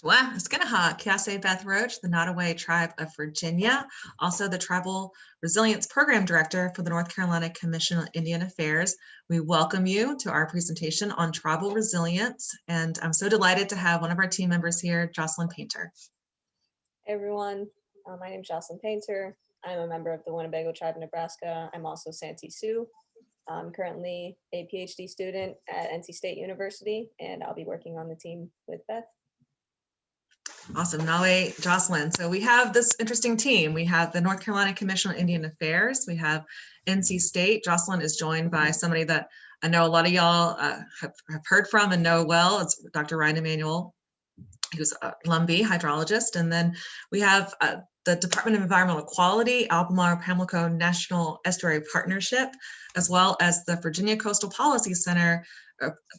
Dwa, Skinaha, Kiase Beth Roach, the Nottoway Tribe of Virginia, also the Tribal Resilience Program Director for the North Carolina Commission on Indian Affairs. We welcome you to our presentation on tribal resilience, and I'm so delighted to have one of our team members here, Jocelyn Painter. Hey everyone, my name is Jocelyn Painter. I'm a member of the Winnebago Tribe of Nebraska. I'm also Santee Sioux. I'm currently a PhD student at NC State University, and I'll be working on the team with Beth. Awesome, Nawe, Jocelyn. So we have this interesting team. We have the North Carolina Commission on Indian Affairs. We have NC State. Jocelyn is joined by somebody that I know a lot of y'all have heard from and know well. It's Dr. Ryan Emanuel, who's a Lumbee hydrologist. And then we have the Department of Environmental Quality, Albemarle Pamlico National Estuary Partnership, as well as the Virginia Coastal Policy Center,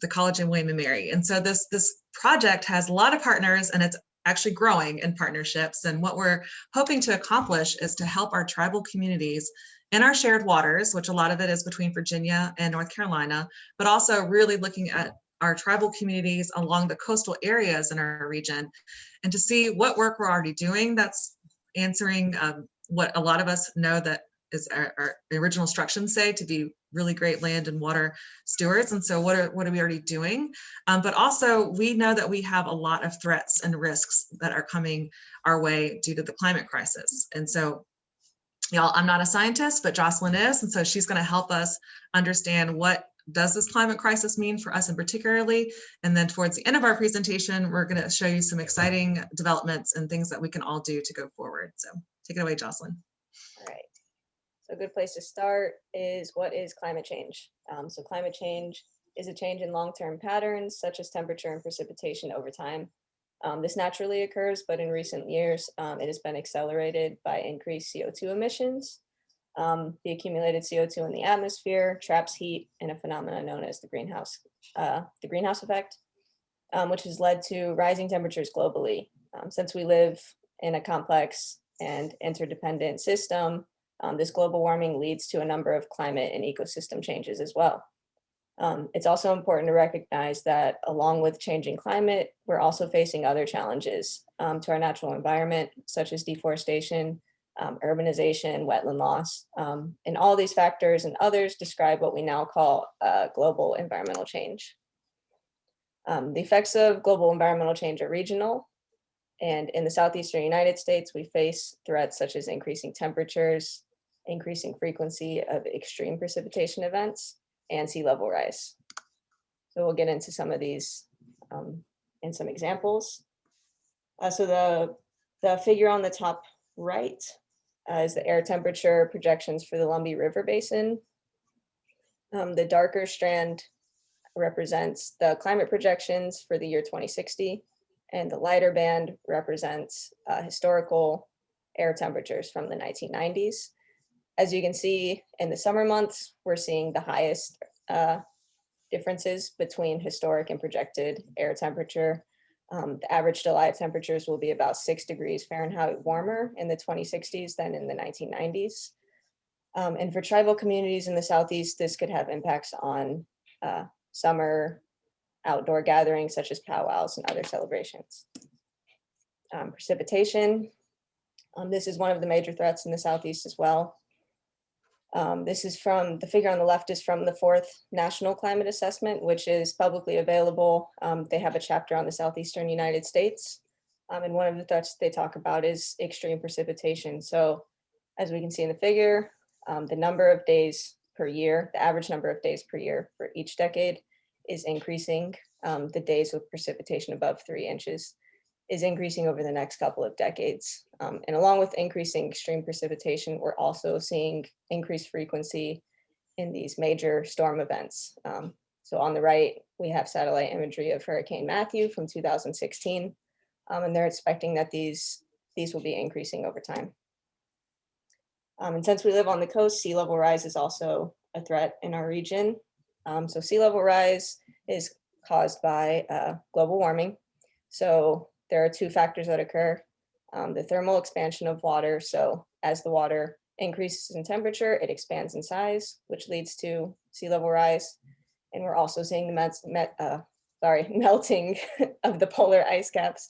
the College in William & Mary. And so this project has a lot of partners, and it's actually growing in partnerships. And what we're hoping to accomplish is to help our tribal communities in our shared waters, which a lot of it is between Virginia and North Carolina, but also really looking at our tribal communities along the coastal areas in our region, and to see what work we're already doing that's answering what a lot of us know that is our original instructions say, to be really great land and water stewards. And so what are we already doing? But also we know that we have a lot of threats and risks that are coming our way due to the climate crisis. And so y'all, I'm not a scientist, but Jocelyn is. And so she's going to help us understand what does this climate crisis mean for us in particularly. And then towards the end of our presentation, we're going to show you some exciting developments and things that we can all do to go forward. So take it away, Jocelyn. All right. So a good place to start is, what is climate change? So climate change is a change in long-term patterns such as temperature and precipitation over time. This naturally occurs, but in recent years, it has been accelerated by increased CO2 emissions. The accumulated CO2 in the atmosphere traps heat in a phenomenon known as the greenhouse effect, which has led to rising temperatures globally. Since we live in a complex and interdependent system, this global warming leads to a number of climate and ecosystem changes as well. It's also important to recognize that along with changing climate, we're also facing other challenges to our natural environment, such as deforestation, urbanization, wetland loss, and all these factors and others describe what we now call global environmental change. The effects of global environmental change are regional, and in the southeastern United States, we face threats such as increasing temperatures, increasing frequency of extreme precipitation events, and sea level rise. So we'll get into some of these in some examples. So the figure on the top right is the air temperature projections for the Lumbee River Basin. The darker strand represents the climate projections for the year 2060, and the lighter band represents historical air temperatures from the 1990s. As you can see, in the summer months, we're seeing the highest differences between historic and projected air temperature. The average July temperatures will be about 6 degrees Fahrenheit warmer in the 2060s than in the 1990s. And for tribal communities in the Southeast, this could have impacts on summer outdoor gatherings such as powwows and other celebrations. Precipitation. This is one of the major threats in the Southeast as well. This is from, the figure on the left is from the 4th National Climate Assessment, which is publicly available. They have a chapter on the Southeastern United States. And one of the threats they talk about is extreme precipitation. So as we can see in the figure, the number of days per year, the average number of days per year for each decade is increasing. The days with precipitation above 3 inches is increasing over the next couple of decades. And along with increasing extreme precipitation, we're also seeing increased frequency in these major storm events. So on the right, we have satellite imagery of Hurricane Matthew from 2016, and they're expecting that these will be increasing over time. And since we live on the coast, sea level rise is also a threat in our region. So sea level rise is caused by global warming. So there are 2 factors that occur. The thermal expansion of water. So as the water increases in temperature, it expands in size, which leads to sea level rise. And we're also seeing the melting of the polar ice caps,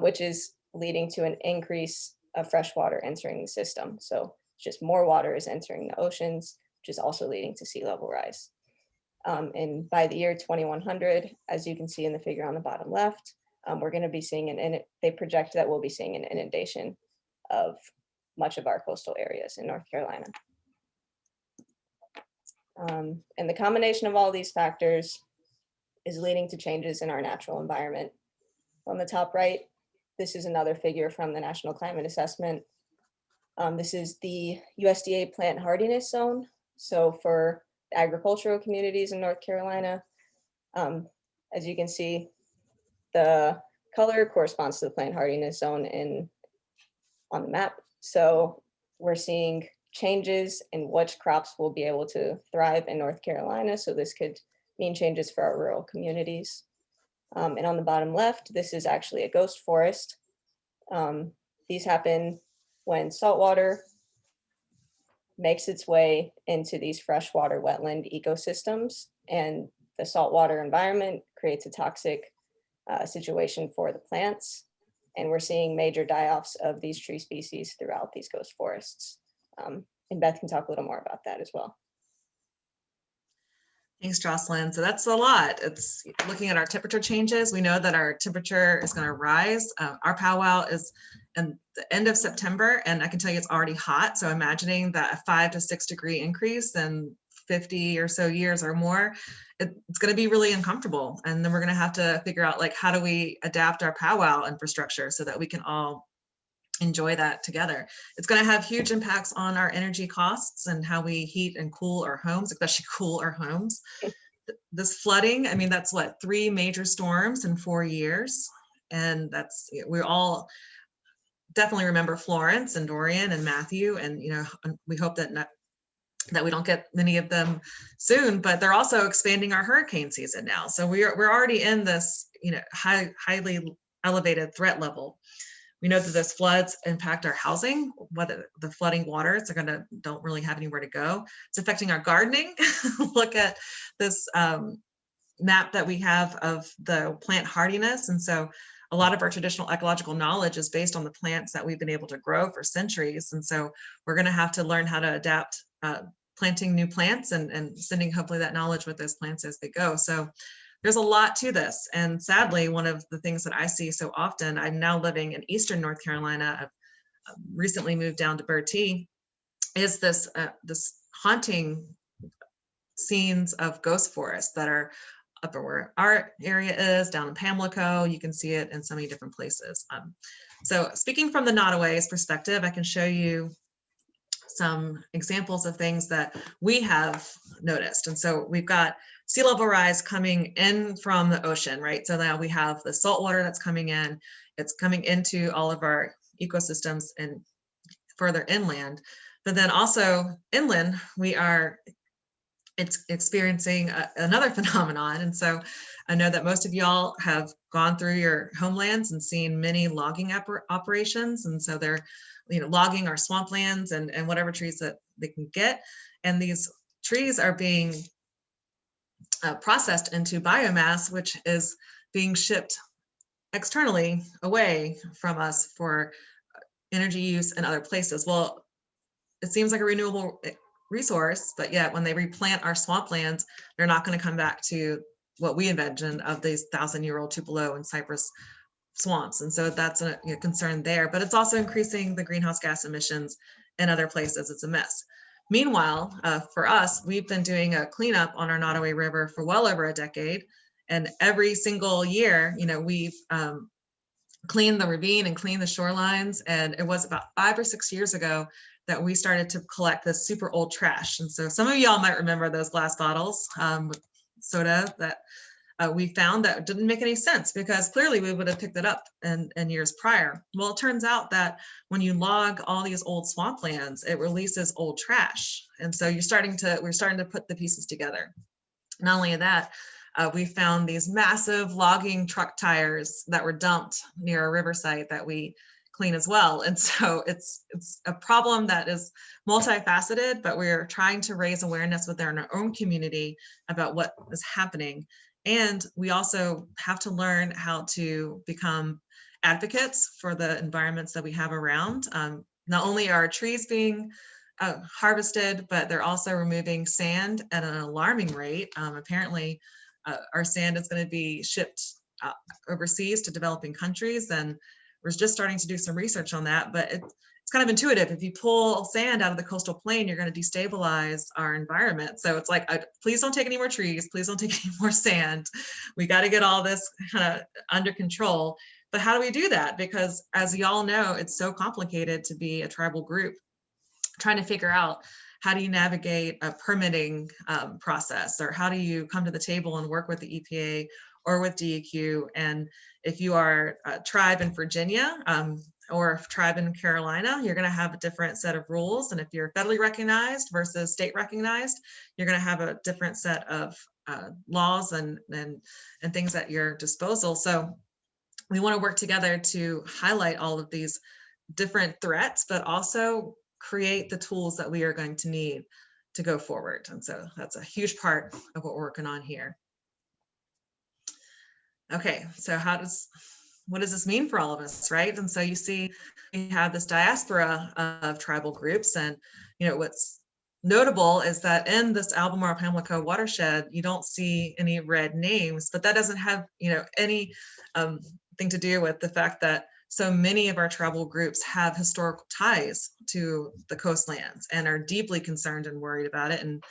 which is leading to an increase of fresh water entering the system. So just more water is entering the oceans, which is also leading to sea level rise. And by the year 2100, as you can see in the figure on the bottom left, we're going to be seeing they project that we'll be seeing an inundation of much of our coastal areas in North Carolina. And the combination of all these factors is leading to changes in our natural environment. On the top right, this is another figure from the National Climate Assessment. This is the USDA plant hardiness zone. So for agricultural communities in North Carolina, as you can see, the color corresponds to the plant hardiness zone on the map. So we're seeing changes in which crops will be able to thrive in North Carolina. So this could mean changes for our rural communities. And on the bottom left, this is actually a ghost forest. These happen when saltwater makes its way into these freshwater wetland ecosystems, and the saltwater environment creates a toxic situation for the plants. And we're seeing major die-offs of these tree species throughout these ghost forests. And Beth can talk a little more about that as well. Thanks, Jocelyn. So that's a lot. It's looking at our temperature changes. We know that our temperature is going to rise. Our powwow is in the end of September, and I can tell you it's already hot. So imagining that a 5 to 6 degree increase in 50 or so years or more, it's going to be really uncomfortable. And then we're going to have to figure out, like, how do we adapt our powwow infrastructure so that we can all enjoy that together. It's going to have huge impacts on our energy costs and how we heat and cool our homes, especially cool our homes. This flooding, I mean, that's what, 3 major storms in 4 years. And that's, we all definitely remember Florence and Dorian and Matthew, and we hope that we don't get many of them soon, but they're also expanding our hurricane season now. So we're already in this, highly elevated threat level. We know that this floods impact our housing, whether the flooding waters don't really have anywhere to go. It's affecting our gardening. Look at this map that we have of the plant hardiness. And so a lot of our traditional ecological knowledge is based on the plants that we've been able to grow for centuries. And so we're going to have to learn how to adapt planting new plants and sending hopefully that knowledge with those plants as they go. So there's a lot to this. And sadly, one of the things that I see so often, I'm now living in Eastern North Carolina. I've recently moved down to Bertie, is this haunting scenes of ghost forests that are up where our area is, down in Pamlico. You can see it in so many different places. So speaking from the Nottaways perspective, I can show you some examples of things that we have noticed. And so we've got sea level rise coming in from the ocean, right? So now we have the salt water that's coming in. It's coming into all of our ecosystems and further inland. But then also inland, it's experiencing another phenomenon. And so I know that most of y'all have gone through your homelands and seen many logging operations. And so they're logging our swamplands and whatever trees that they can get. And these trees are being processed into biomass, which is being shipped externally away from us for energy use in other places. Well, it seems like a renewable resource, but yet when they replant our swamplands, they're not going to come back to what we envisioned of these 1,000-year-old Tupelo and cypress swamps. And so that's a concern there, but it's also increasing the greenhouse gas emissions in other places. It's a mess. Meanwhile, for us, we've been doing a cleanup on our Nottoway River for well over a decade. And every single year, we've cleaned the ravine and cleaned the shorelines. And it was about 5 or 6 years ago that we started to collect this super old trash. And so some of y'all might remember those glass bottles with soda that we found that didn't make any sense, because clearly we would have picked it up in years prior. Well, it turns out that when you log all these old swamplands, it releases old trash. And so we're starting to put the pieces together. Not only that, we found these massive logging truck tires that were dumped near a riverside that we clean as well. And so it's a problem that is multifaceted, but we're trying to raise awareness within our own community about what is happening. And we also have to learn how to become advocates for the environments that we have around. Not only are trees being harvested, but they're also removing sand at an alarming rate. Apparently, our sand is going to be shipped overseas to developing countries, and we're just starting to do some research on that. But it's kind of intuitive. If you pull sand out of the coastal plain, you're going to destabilize our environment. So it's like, please don't take any more trees. Please don't take any more sand. We got to get all this kind of under control. But how do we do that? Because as y'all know, it's so complicated to be a tribal group, trying to figure out how do you navigate a permitting process, or how do you come to the table and work with the EPA or with DEQ. And if you are a tribe in Virginia, or a tribe in Carolina, you're going to have a different set of rules. And if you're federally recognized versus state recognized, you're going to have a different set of laws and things at your disposal. So we want to work together to highlight all of these different threats, but also create the tools that we are going to need to go forward. And so that's a huge part of what we're working on here. Okay, so what does this mean for all of us, right? And so you see we have this diaspora of tribal groups, and what's notable is that in this Albemarle Pamlico watershed, you don't see any red names, but that doesn't have any thing to do with the fact that so many of our tribal groups have historical ties to the coastlands and are deeply concerned and worried about it. And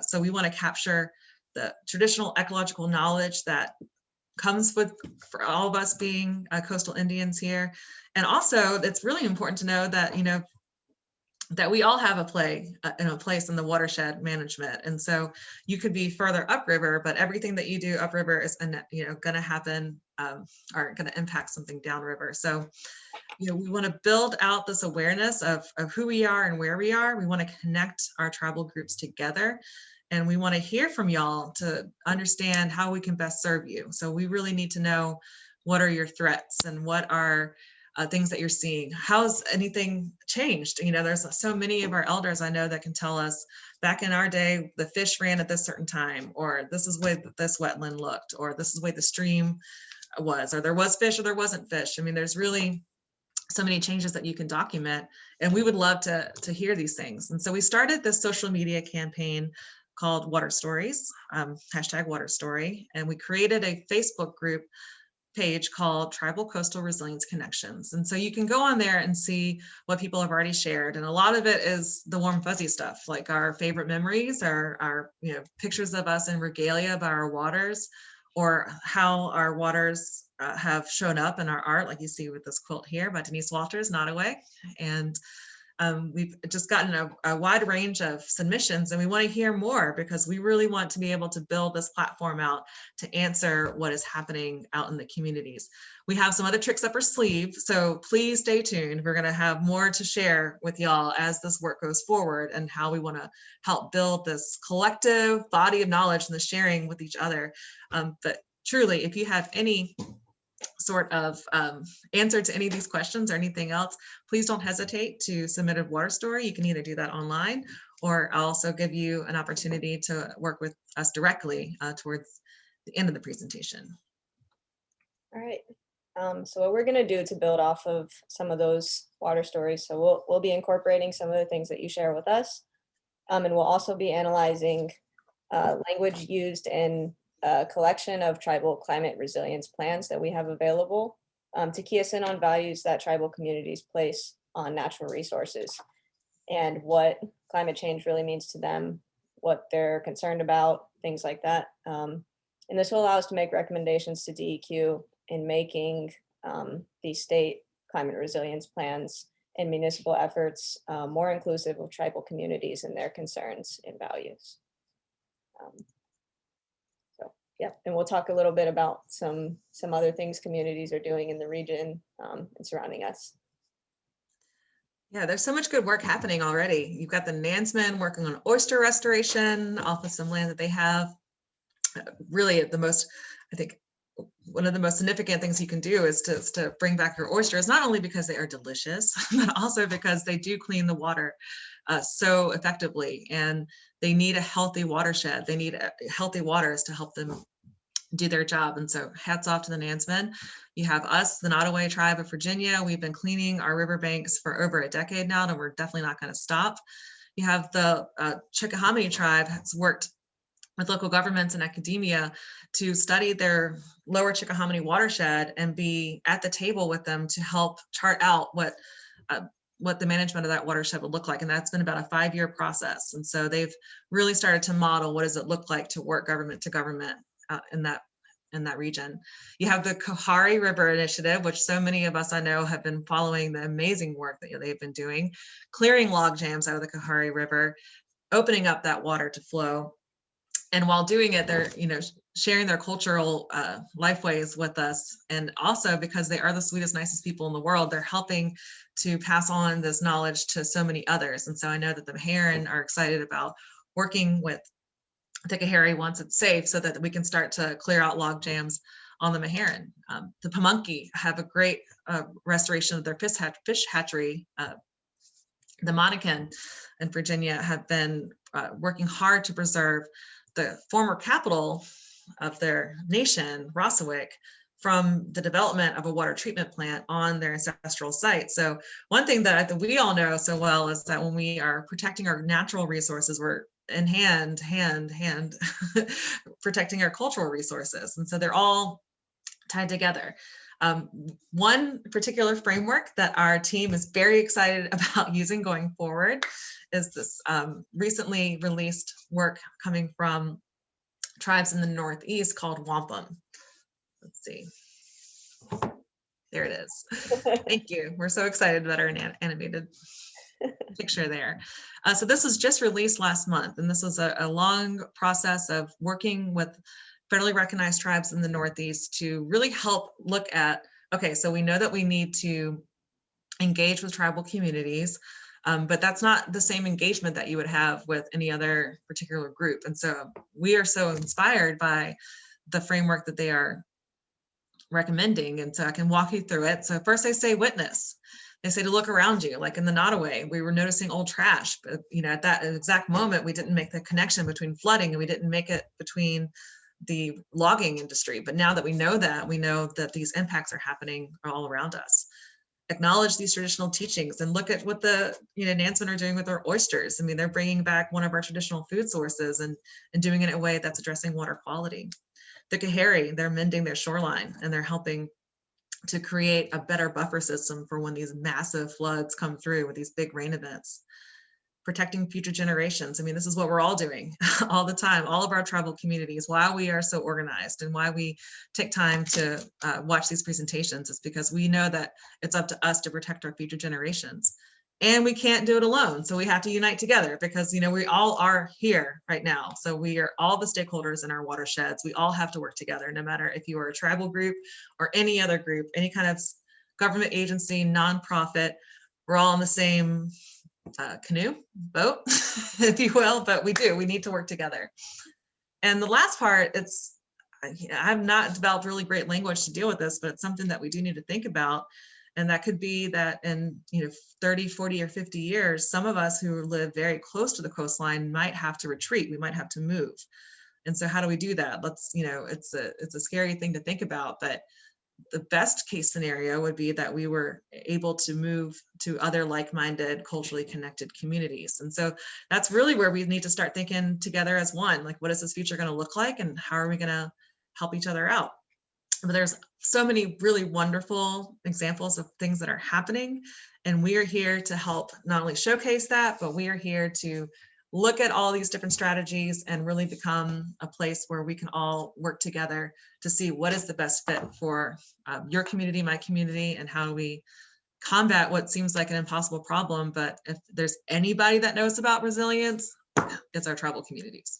so we want to capture the traditional ecological knowledge that comes with, for all of us being coastal Indians here. And also it's really important to know that, that we all have a place in the watershed management. And so you could be further upriver, but everything that you do upriver is, going to happen or going to impact something downriver. So, we want to build out this awareness of who we are and where we are. We want to connect our tribal groups together. And we want to hear from y'all to understand how we can best serve you. So we really need to know, what are your threats and what are things that you're seeing? How's anything changed? There's so many of our elders I know that can tell us, back in our day, the fish ran at this certain time, or this is the way this wetland looked, or this is the way the stream was, or there was fish or there wasn't fish. I mean, there's really so many changes that you can document, and we would love to hear these things. And so we started this social media campaign called Water Stories, hashtag Water Story, and we created a Facebook group page called Tribal Coastal Resilience Connections. And so you can go on there and see what people have already shared. And a lot of it is the warm fuzzy stuff, like our favorite memories, our pictures of us in regalia by our waters, or how our waters have shown up in our art, like you see with this quilt here by Denise Walters, Nottoway. And we've just gotten a wide range of submissions, and we want to hear more, because we really want to be able to build this platform out to answer what is happening out in the communities. We have some other tricks up our sleeve, so please stay tuned. We're going to have more to share with y'all as this work goes forward, and how we want to help build this collective body of knowledge and the sharing with each other. But truly, if you have any sort of answer to any of these questions or anything else, please don't hesitate to submit a water story. You can either do that online, or I'll also give you an opportunity to work with us directly towards the end of the presentation. All right. So what we're going to do to build off of some of those water stories, so we'll be incorporating some of the things that you share with us, and we'll also be analyzing language used in a collection of tribal climate resilience plans that we have available to key us in on values that tribal communities place on natural resources, and what climate change really means to them, what they're concerned about, things like that. And this will allow us to make recommendations to DEQ in making the state climate resilience plans and municipal efforts more inclusive of tribal communities and their concerns and values. Yeah, and we'll talk a little bit about some other things communities are doing in the region and surrounding us. Yeah, there's so much good work happening already. You've got the Nansmen working on oyster restoration off of some land that they have. Really, I think one of the most significant things you can do is to bring back your oysters, not only because they are delicious, but also because they do clean the water so effectively, and they need a healthy watershed. They need healthy waters to help them do their job. And so hats off to the Nansemond. You have us, the Nottoway tribe of Virginia. We've been cleaning our riverbanks for over a decade now, and we're definitely not going to stop. You have the Chickahominy tribe has worked with local governments and academia to study their lower Chickahominy watershed and be at the table with them to help chart out what the management of that watershed would look like. And that's been about a 5-year process. And so they've really started to model what does it look like to work government to government in that region. You have the Coharie River Initiative, which so many of us I know have been following the amazing work that they've been doing, clearing log jams out of the Coharie River, opening up that water to flow. And while doing it, they're, sharing their cultural lifeways with us. And also because they are the sweetest, nicest people in the world, they're helping to pass on this knowledge to so many others. And so I know that the Meherrin are excited about working with the Coharie once it's safe so that we can start to clear out log jams on the Meherrin. The Pamunkey have a great restoration of their fish hatchery. The Monacan in Virginia have been working hard to preserve the former capital of their nation, Rossawick, from the development of a water treatment plant on their ancestral site. So one thing that we all know so well is that when we are protecting our natural resources, we're in hand protecting our cultural resources. And so they're all tied together. One particular framework that our team is very excited about using going forward is this recently released work coming from tribes in the Northeast called Wampum. Let's see. There it is. Thank you. We're so excited about our animated picture there. So this was just released last month, and this was a long process of working with federally recognized tribes in the Northeast to really help look at, okay, so we know that we need to engage with tribal communities, but that's not the same engagement that you would have with any other particular group. And so we are so inspired by the framework that they are recommending. And so I can walk you through it. So first they say witness. They say to look around you, like in the Nottoway, we were noticing old trash, but at that exact moment, we didn't make the connection between flooding and we didn't make it between the logging industry. But now that we know that these impacts are happening all around us. Acknowledge these traditional teachings and look at what the Nansemond are doing with their oysters. I mean, they're bringing back one of our traditional food sources and doing it in a way that's addressing water quality. The Coharie, they're mending their shoreline and they're helping to create a better buffer system for when these massive floods come through with these big rain events. Protecting future generations. I mean, this is what we're all doing all the time, all of our tribal communities, why we are so organized and why we take time to watch these presentations is because we know that it's up to us to protect our future generations. And we can't do it alone. So we have to unite together because, we all are here right now. So we are all the stakeholders in our watersheds. We all have to work together, no matter if you are a tribal group or any other group, any kind of government agency, nonprofit, we're all in the same canoe, boat, if you will, but we need to work together. And the last part, I've not developed really great language to deal with this, but it's something that we do need to think about. And that could be that in 30, 40, or 50 years, some of us who live very close to the coastline might have to retreat. We might have to move. And so how do we do that? It's a scary thing to think about, but the best case scenario would be that we were able to move to other like-minded, culturally connected communities. And so that's really where we need to start thinking together as one, like what is this future going to look like and how are we going to help each other out? But there's so many really wonderful examples of things that are happening. And we are here to help not only showcase that, but we are here to look at all these different strategies and really become a place where we can all work together to see what is the best fit for your community, my community, and how do we combat what seems like an impossible problem. But if there's anybody that knows about resilience, it's our tribal communities.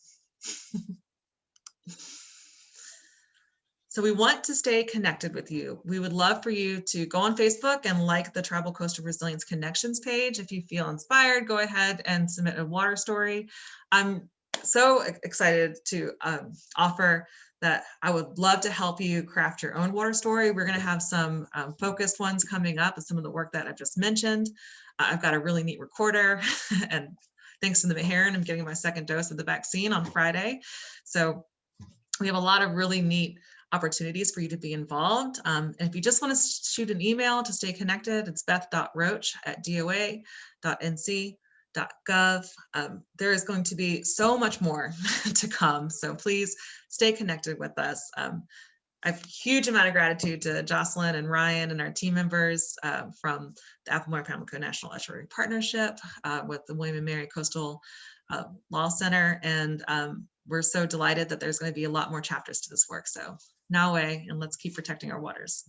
So we want to stay connected with you. We would love for you to go on Facebook and like the Tribal Coastal Resilience Connections page. If you feel inspired, go ahead and submit a water story. I'm so excited to offer that I would love to help you craft your own water story. We're going to have some focused ones coming up with some of the work that I've just mentioned. I've got a really neat recorder and thanks to the Meherrin, I'm getting my second dose of the vaccine on Friday. So We have a lot of really neat opportunities for you to be involved. And if you just want to shoot an email to stay connected, it's beth.roach@doa.nc.gov. There is going to be so much more to come. So please stay connected with us. I have a huge amount of gratitude to Jocelyn and Ryan and our team members from the Applemore Pamlico National Estuary Partnership with the William and Mary Coastal Law Center. And we're so delighted that there's going to be a lot more chapters to this work. So Nawe, and let's keep protecting our waters.